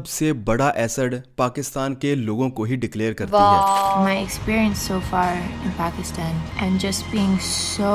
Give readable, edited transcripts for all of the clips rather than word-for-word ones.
सबसे बड़ा एसेड पाकिस्तान के लोगों को ही डिक्लेयर करती है। My experience so far in Pakistan and just being so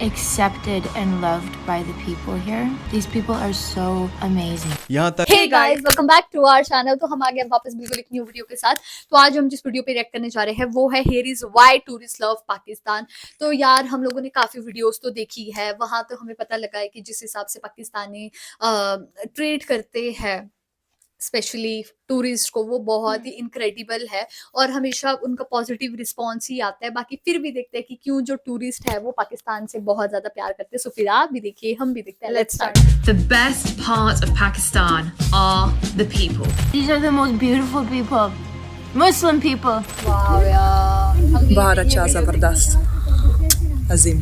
accepted and loved by the people here. These people are so amazing. यहाँ तक Hey guys, welcome back to our channel। तो हम आ गए वापस बिल्कुल एक न्यू वीडियो के साथ। तो आज हम जिस वीडियो पे रिएक्ट करने जा रहे हैं वो है Here is why tourists love Pakistan। तो यार हम लोगों ने काफी वीडियोस तो देखी है, वहां तो हमें पता लगा है कि जिस हिसाब से पाकिस्तानी ट्रीट करते हैं स्पेशली टूरिस्ट को, वो बहुत ही इनक्रेडिबल है और हमेशा उनका पॉजिटिव रिस्पॉन्स ही आता है। बाकी फिर भी देखते हैं कि क्यों जो टूरिस्ट है वो पाकिस्तान से बहुत ज्यादा प्यार करते हैं। सो फिर आप भी देखिए, हम भी देखते हैं। Let's start. The best part of Pakistan are the people. These are the most beautiful people. Muslim people. वाह यार, बहुत अच्छा ज़बरदस्त अजीम।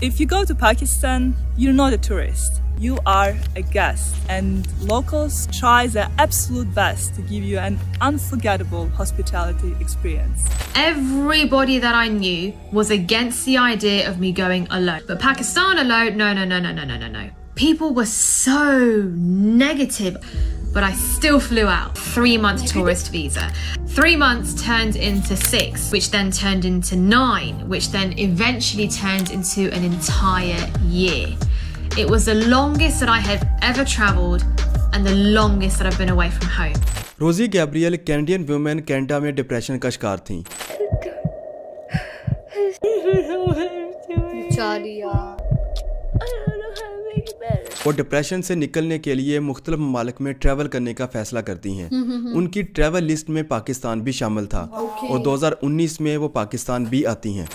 If you go to Pakistan, you're not a tourist. You are a guest, and locals try their absolute best to give you an unforgettable hospitality experience. Everybody that I knew was against the idea of me going alone. But Pakistan alone, no. People were so negative. But I still flew out. 3-month tourist visa. 3 months turned into 6, which then turned into 9, which then eventually turned into an entire year. It was the longest that I had ever travelled and the longest that I've been away from home. रोजी Gabriel Canadian women Canada में depression का शिकार थीं। बेचारी यार। वो depression से निकलने के लिए मुख्तलिफ ममालिक में ट्रैवल करने का फैसला करती हैं। उनकी ट्रैवल लिस्ट में पाकिस्तान भी शामिल था और 2019 में वो पाकिस्तान भी आती हैं।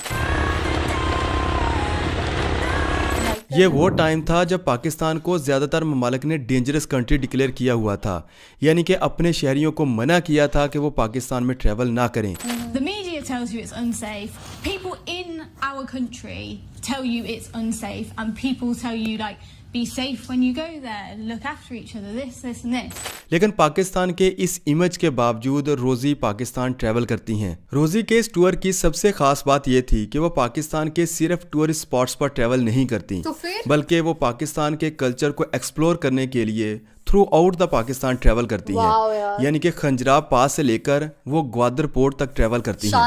ये वो टाइम था जब पाकिस्तान को ज़्यादातर ममालिक ने डेंजरस कंट्री डिक्लेयर किया हुआ था, यानी कि अपने शहरियों को मना किया था कि वो पाकिस्तान में ट्रैवल ना करें। The media tells you it's unsafe. People in our country tell you it's unsafe, and people tell you like be safe when you go there, look after each other, this and this. लेकिन पाकिस्तान के इस image के बावजूद रोजी Pakistan travel करती हैं। रोजी के इस टूर की सबसे खास बात ये थी कि वो पाकिस्तान के सिर्फ टूरिस्ट स्पॉट्स पर ट्रैवल नहीं करती, तो फिर? बल्कि वो पाकिस्तान के कल्चर को एक्सप्लोर करने के लिए through out the Pakistan travel करती हैं, यानी कि खंजराब पास से लेकर वो ग्वादर पोर्ट तक ट्रैवल करती हैं।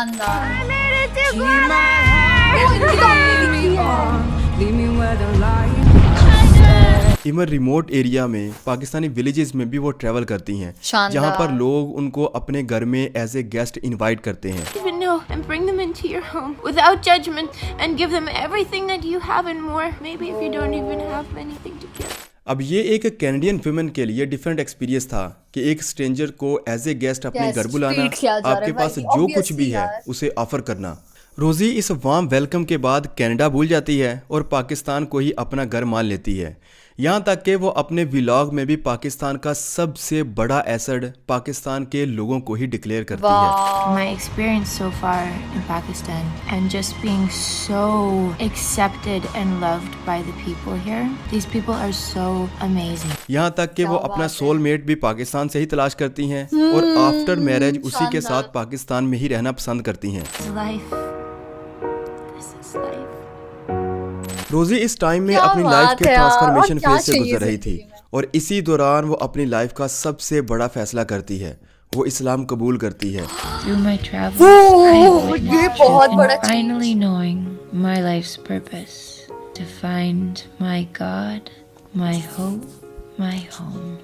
इवन रिमोट एरिया में पाकिस्तानी विलेजेस में भी वो ट्रैवल करती हैं, जहाँ पर लोग उनको अपने घर में एज ए गेस्ट इनवाइट करते हैं। Even know and bring them into your home without judgment and give them everything that you have and more. Maybe if you don't even have anything to give. अब ये एक Canadian women के लिए different experience था कि एक stranger को as a guest अपने घर बुलाना, आपके पास जो कुछ भी है उसे ऑफर करना। रोजी इस वार्म वेलकम के बाद कनाडा भूल जाती है और पाकिस्तान को ही अपना घर मान लेती है। यहाँ तक कि वो अपने व्लॉग में भी पाकिस्तान का सबसे बड़ा एसेड पाकिस्तान के लोगों को ही डिक्लेयर करती है। My experience so far in Pakistan and just being so accepted and loved by the people here. These people are so amazing. यहाँ तक कि वो अपना सोलमेट भी पाकिस्तान से ही तलाश करती हैं और आफ्टर मैरिज उसी के साथ पाकिस्तान में ही रहना पसंद करती हैं। Life. This is life. रोजी इस टाइम में अपनी लाइफ के ट्रांसफॉर्मेशन फेज से गुजर रही थी और इसी दौरान वो अपनी लाइफ का सबसे बड़ा फैसला करती है। वो इस्लाम कबूल करती है। Through my travels, ये बहुत बड़ा and finally knowing my life's purpose, to find my God, my hope, my home.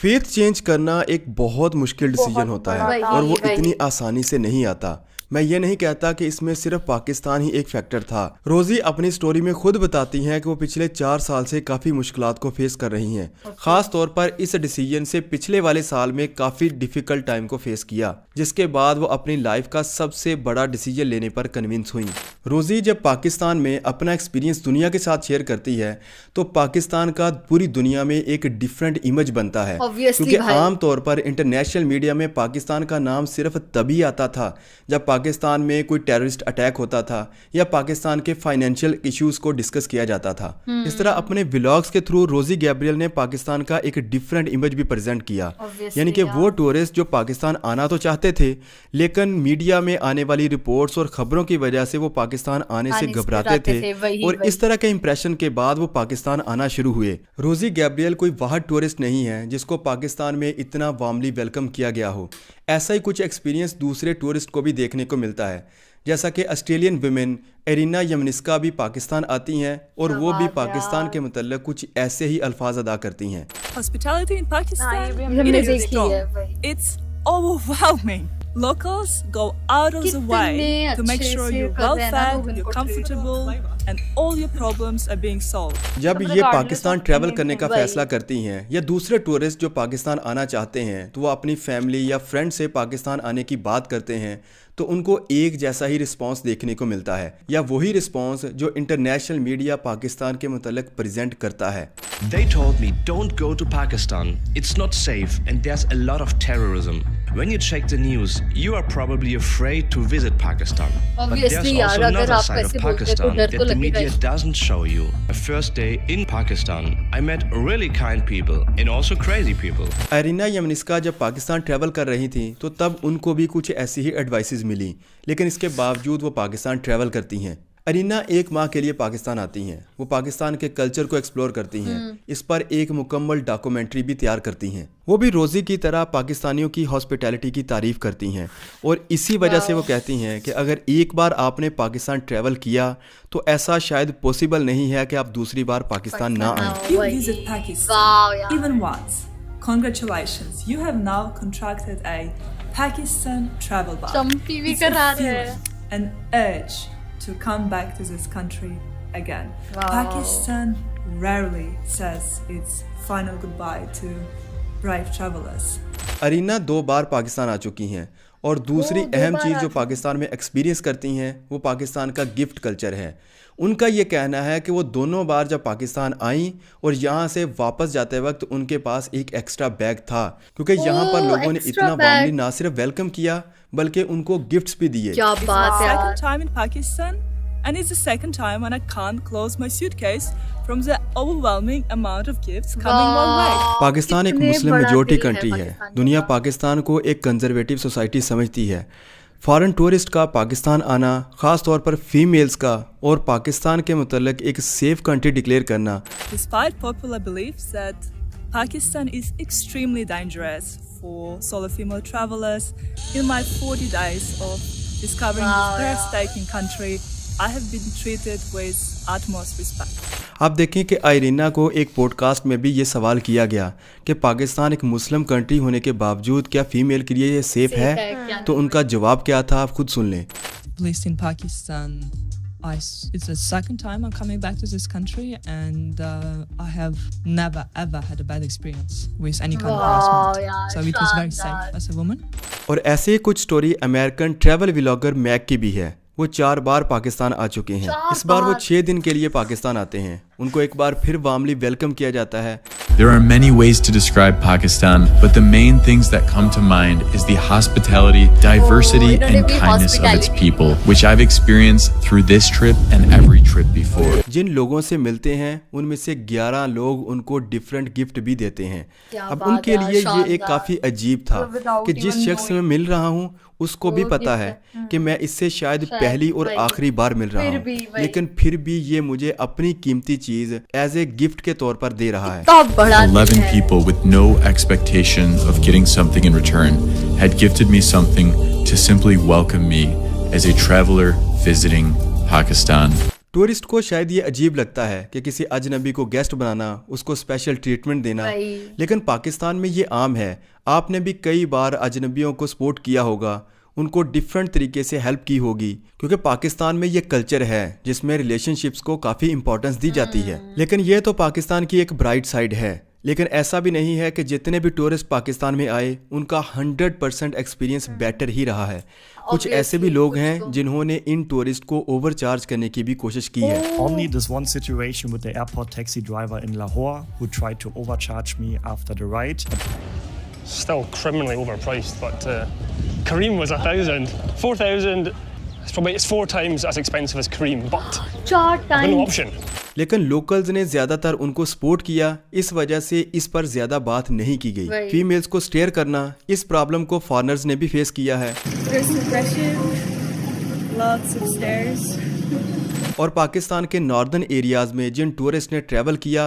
Faith change करना एक बहुत मुश्किल डिसीजन होता है और वो इतनी आसानी से नहीं आता। मैं ये नहीं कहता कि इसमें सिर्फ पाकिस्तान ही एक फैक्टर था। रोजी अपनी स्टोरी में खुद बताती हैं कि वो पिछले 4 साल से काफ़ी मुश्किलात को फेस कर रही हैं। ख़ास तौर पर इस डिसीजन से पिछले वाले साल में काफ़ी डिफ़िकल्ट टाइम को फेस किया, जिसके बाद वो अपनी लाइफ का सबसे बड़ा डिसीजन लेने पर कन्विंस हुई। रोजी जब पाकिस्तान में अपना एक्सपीरियंस दुनिया के साथ शेयर करती है तो पाकिस्तान का पूरी दुनिया में एक डिफरेंट इमेज बनता है, क्योंकि आमतौर पर इंटरनेशनल मीडिया में पाकिस्तान का नाम सिर्फ तभी आता था जब पाकिस्तान में कोई टेररिस्ट अटैक होता था या पाकिस्तान के फाइनेंशियल इश्यूज को डिस्कस किया जाता था। इस तरह अपने व्लॉग्स के थ्रू रोजी गैब्रियल ने पाकिस्तान का एक डिफरेंट इमेज भी प्रेजेंट किया। यानी कि वो टूरिस्ट जो पाकिस्तान आना तो चाहते थे, लेकिन मीडिया में आने वाली रिपोर्ट्स और खबरों की वजह से वो पाकिस्तान आने से घबराते थे और इस तरह के इंप्रेशन के बाद वो पाकिस्तान आना शुरू हुए। रोजी गैब्रियल कोई वाहद टूरिस्ट नहीं है जिसको पाकिस्तान में इतना वार्मली वेलकम किया गया हो। ऐसा ही कुछ एक्सपीरियंस दूसरे टूरिस्ट को भी देखने को मिलता है, जैसा कि ऑस्ट्रेलियन वुमेन एरिना यमनिस्का भी पाकिस्तान आती हैं और वो भी पाकिस्तान के मतलब कुछ ऐसे ही अल्फाज अदा करती हैं। Hospitality in Pakistan, हमने it is देखी strong. है भाई। It's overwhelming. Locals go out of the way to make अच्छे sure से you're कर well रहे हैं ना fed, लोग you're इनको comfortable, and all your problems are being solved. जब ये पाकिस्तान ट्रैवल करने का फैसला करती हैं या दूसरे टूरिस्ट जो पाकिस्तान आना चाहते हैं तो वो अपनी फैमिली या फ्रेंड से पाकिस्तान आने की बात करते हैं तो उनको एक जैसा ही रिस्पांस देखने को मिलता है, या वही रिस्पांस जो इंटरनेशनल मीडिया पाकिस्तान के मुतल्लिक प्रेजेंट करता है। They told me, don't go to Pakistan. It's not safe and there's a lot of terrorism. When you check the news, you are probably afraid to visit Pakistan. But there's Obviously, also यार, अगर another आप side of ऐसे बोलते हैं तो Pakistan डर that तो the लगेगा media he. doesn't show you. The first day in Pakistan, I met really kind people and also crazy people. Arina Yamniska जब पाकिस्तान ट्रैवल कर रही थी तो तब उनको भी कुछ ऐसी ही एडवाइसेस मिली, लेकिन इसके बावजूद वो पाकिस्तान ट्रैवल करती हैं। अरीना 1 माह के लिए पाकिस्तान आती हैं। वो पाकिस्तान के कल्चर को एक्सप्लोर करती हैं, इस पर एक मुकम्मल डॉक्यूमेंट्री भी तैयार करती हैं। वो भी रोज़ी की तरह पाकिस्तानियों की हॉस्पिटैलिटी की तारीफ़ करती हैं और इसी वजह से वो कहती हैं कि अगर एक बार आपने पाकिस्तान ट्रैवल किया तो ऐसा शायद पॉसिबल नहीं है कि आप दूसरी बार पाकिस्तान ना आएं। You visit Pakistan Wow, yeah. even once. Congratulations, you have now contracted a Pakistan travel bug. चंपी भी It's a करा रहे feeling, हैं। an urge to come back to this country again. Wow. Pakistan rarely says its final goodbye to brave travelers. Arina 2 बार पाकिस्तान आ चुकी हैं और दूसरी अहम चीज़ जो पाकिस्तान में एक्सपीरियंस करती हैं वो पाकिस्तान का गिफ्ट कल्चर है। उनका ये कहना है कि वो दोनों बार जब पाकिस्तान आई और यहाँ से वापस जाते वक्त उनके पास एक एक्स्ट्रा बैग था, क्योंकि यहाँ पर लोगों ने इतना वार्मली ना सिर्फ वेलकम किया बल्कि उनको गिफ्ट्स भी दिए। क्या बात है यार। Second time in Pakistan, and it's the second time when I can't close my suitcase from the overwhelming amount of gifts coming my way. Pakistan एक कितने मुस्लिम बड़ा मेजोरिटी दिल है कंट्री है। पाकिस्तानियों दुनिया का। पाकिस्तान को एक कंजर्वेटिव सोसाइटी समझती है। फॉरेन टूरिस्ट का पाकिस्तान आना, ख़ास तौर पर फीमेल्स का, और पाकिस्तान के मुतल्लिक एक सेफ कंट्री डिक्लेयर करना Despite popular beliefs that Pakistan is extremely dangerous for solo female travelers, in my 40 days of discovering this breathtaking country, I have been treated with utmost respect. आप देखें कि Irina को एक podcast में भी ये सवाल किया गया कि पाकिस्तान एक मुस्लिम कंट्री होने के बावजूद क्या फीमेल के लिए ये सेफ है, है, क्या तो उनका जवाब क्या था आप खुद सुन लें। At least in Pakistan, it's the second time I'm coming back to this country, and I have never ever had a bad experience with any kind of harassment. यार, So it was very शानदार। safe as a woman. और ऐसे ही कुछ story American travel vlogger Mac की भी है। वो 4 बार पाकिस्तान आ चुके हैं। इस बार वो 6 दिन के लिए पाकिस्तान आते हैं। उनको एक बार फिर वार्मली वेलकम किया जाता है। There are many ways to describe Pakistan, but the main things that come to mind is the hospitality, diversity, and kindness of its people, which I've experienced through this trip and every trip before. जिन लोगों से मिलते हैं उनमें से 11 लोग उनको different gift भी देते हैं। अब उनके लिए ये एक काफ़ी अजीब था कि जिस शख्स से मैं मिल रहा हूँ उसको भी पता है कि मैं इससे शायद पहली और आखिरी बार मिल रहा हूँ, लेकिन फिर भी ये मुझे अपनी कीमती चीज़ एज ए गिफ्ट के तौर पर दे रहा है। 11 people with no expectation of getting something in return had gifted me something to simply welcome me as a traveler visiting Pakistan. Tourist को शायद ये अजीब लगता है कि किसी अजनबी को गेस्ट बनाना, उसको स्पेशल ट्रीटमेंट देना, लेकिन पाकिस्तान में ये आम है। आपने भी कई बार अजनबियों को सपोर्ट किया होगा, उनको डिफरेंट तरीके से हेल्प की होगी, क्योंकि पाकिस्तान में ये कल्चर है जिसमें रिलेशनशिप्स को काफ़ी इंपॉर्टेंस दी जाती है। लेकिन ये तो पाकिस्तान की एक ब्राइट साइड है, लेकिन ऐसा भी नहीं है कि जितने भी टूरिस्ट पाकिस्तान में आए उनका 100% एक्सपीरियंस बेटर ही रहा है। कुछ ऐसे भी लोग हैं जिन्होंने इन टूरिस्ट को ओवरचार्ज करने की भी कोशिश की है। Only this one situation with the airport taxi driver in Lahore who tried to overcharge me after the ride. Still criminally overpriced, but Kareem was 1,000. 4,000. It's 4 times as expensive as Kareem, but 4 no times. option. लेकिन locals ने ज्यादातर उनको support किया, इस वजह से इस पर ज्यादा बात नहीं की गई। Right. फीमेल्स को स्टेयर करना, इस प्रॉब्लम को फॉरेनर्स ने भी फेस किया है। There's depression, lots of stairs. और पाकिस्तान के नॉर्दर्न एरियाज में जिन टूरिस्ट ने ट्रैवल किया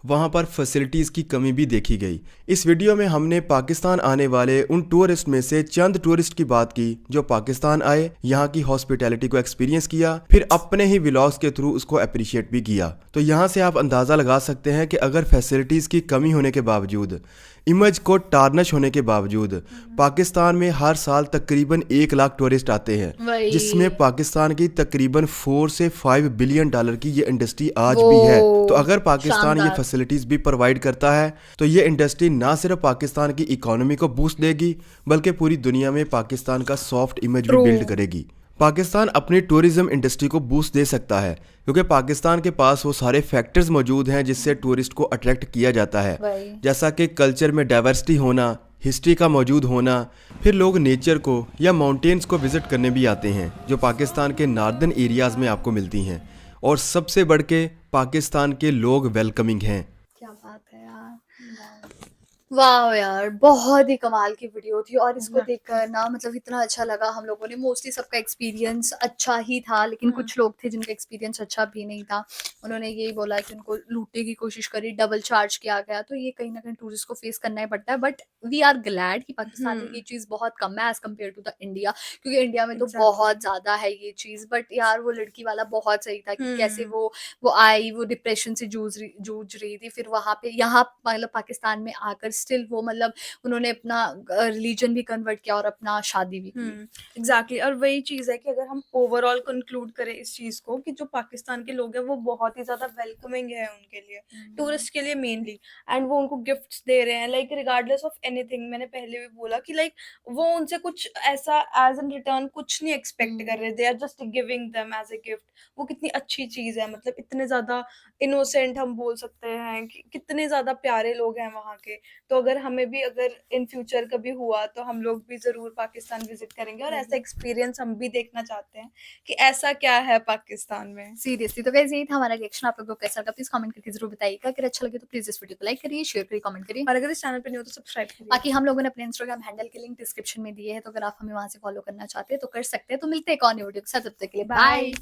वहां पर फैसिलिटीज़ की कमी भी देखी गई। इस वीडियो में हमने पाकिस्तान आने वाले उन टूरिस्ट में से चंद टूरिस्ट की बात की जो पाकिस्तान आए, यहाँ की हॉस्पिटैलिटी को एक्सपीरियंस किया, फिर अपने ही व्लॉग्स के थ्रू उसको अप्रिशिएट भी किया। तो यहाँ से आप अंदाज़ा लगा सकते हैं कि अगर फैसिलिटीज़ की कमी होने के बावजूद, इमेज को टार्निश होने के बावजूद पाकिस्तान में हर साल तकरीबन 1 लाख टूरिस्ट आते हैं, जिसमें पाकिस्तान की तकरीबन 4 से 5 बिलियन डॉलर की ये इंडस्ट्री आज भी है। तो अगर पाकिस्तान ये फैसिलिटीज भी प्रोवाइड करता है तो ये इंडस्ट्री ना सिर्फ पाकिस्तान की इकोनॉमी को बूस्ट देगी बल्कि पूरी दुनिया में पाकिस्तान का सॉफ्ट इमेज भी बिल्ड करेगी। पाकिस्तान अपनी टूरिज्म इंडस्ट्री को बूस्ट दे सकता है क्योंकि पाकिस्तान के पास वो सारे फैक्टर्स मौजूद हैं जिससे टूरिस्ट को अट्रैक्ट किया जाता है, जैसा कि कल्चर में डाइवर्सिटी होना, हिस्ट्री का मौजूद होना, फिर लोग नेचर को या माउंटेन्स को विजिट करने भी आते हैं जो पाकिस्तान के नॉर्दर्न एरियाज में आपको मिलती हैं, और सबसे बढ़ के पाकिस्तान के लोग वेलकमिंग हैं। क्या बात है यार, वाह यार, बहुत ही कमाल की वीडियो थी और इसको देखकर ना मतलब इतना अच्छा लगा। हम लोगों ने मोस्टली सबका एक्सपीरियंस अच्छा ही था, लेकिन कुछ लोग थे जिनका एक्सपीरियंस अच्छा भी नहीं था। उन्होंने यही बोला कि उनको लूटने की कोशिश करी, डबल चार्ज किया गया, तो ये कहीं ना कहीं टूरिस्ट को फेस करना ही पड़ता है। बट वी आर ग्लैड कि पाकिस्तान में ये चीज़ बहुत कम है as compare to the India, क्योंकि इंडिया में तो बहुत ज़्यादा है ये चीज़। बट यार वो लड़की वाला बहुत सही था कि कैसे वो आई, वो डिप्रेशन से जूझ रही थी, फिर वहाँ पे यहाँ मतलब पाकिस्तान में आकर स्टिल वो मतलब उन्होंने अपना रिलीजन भी कन्वर्ट किया और अपना शादी भी की। एग्जैक्टली और वही चीज़ है कि अगर हम ओवरऑल कंक्लूड करें इस चीज़ को कि जो पाकिस्तान के लोग हैं वो बहुत ही ज़्यादा वेलकमिंग है उनके लिए, टूरिस्ट के लिए मेनली, एंड वो उनको गिफ्ट्स दे रहे हैं लाइक रिगार्डलेस ऑफ एनीथिंग। मैंने पहले भी बोला कि लाइक वो उनसे कुछ ऐसा एज एन रिटर्न कुछ नहीं एक्सपेक्ट कर रहे, they are just giving them as a gift. वो कितनी अच्छी चीज़ है, मतलब इतने ज़्यादा इनोसेंट हम बोल सकते हैं कि कितने ज़्यादा प्यारे लोग हैं वहाँ के। तो अगर हमें भी अगर इन फ्यूचर कभी हुआ तो हम लोग भी जरूर पाकिस्तान विजिट करेंगे और ऐसा एक्सपीरियंस हम भी देखना चाहते हैं कि ऐसा क्या है पाकिस्तान में। सीरियसली, तो गाइस यही था हमारा रिएक्शन। आप लोगों को कैसा लगा प्लीज कमेंट करके जरूर बताइएगा। अगर अच्छा लगे तो प्लीज इस वीडियो को लाइक करिए, शेयर करिए, कमेंट करिए, और अगर इस चैनल पे नहीं हो तो सब्सक्राइब करिए। बाकी हम लोगों ने अपने इंस्टाग्राम हैंडल के लिंक डिस्क्रिप्शन में दिए हैं, तो अगर आप हमें वहां से फॉलो करना चाहते हैं तो कर सकते हैं। तो मिलते हैं एक और वीडियो के साथ, तब तक के लिए बाय।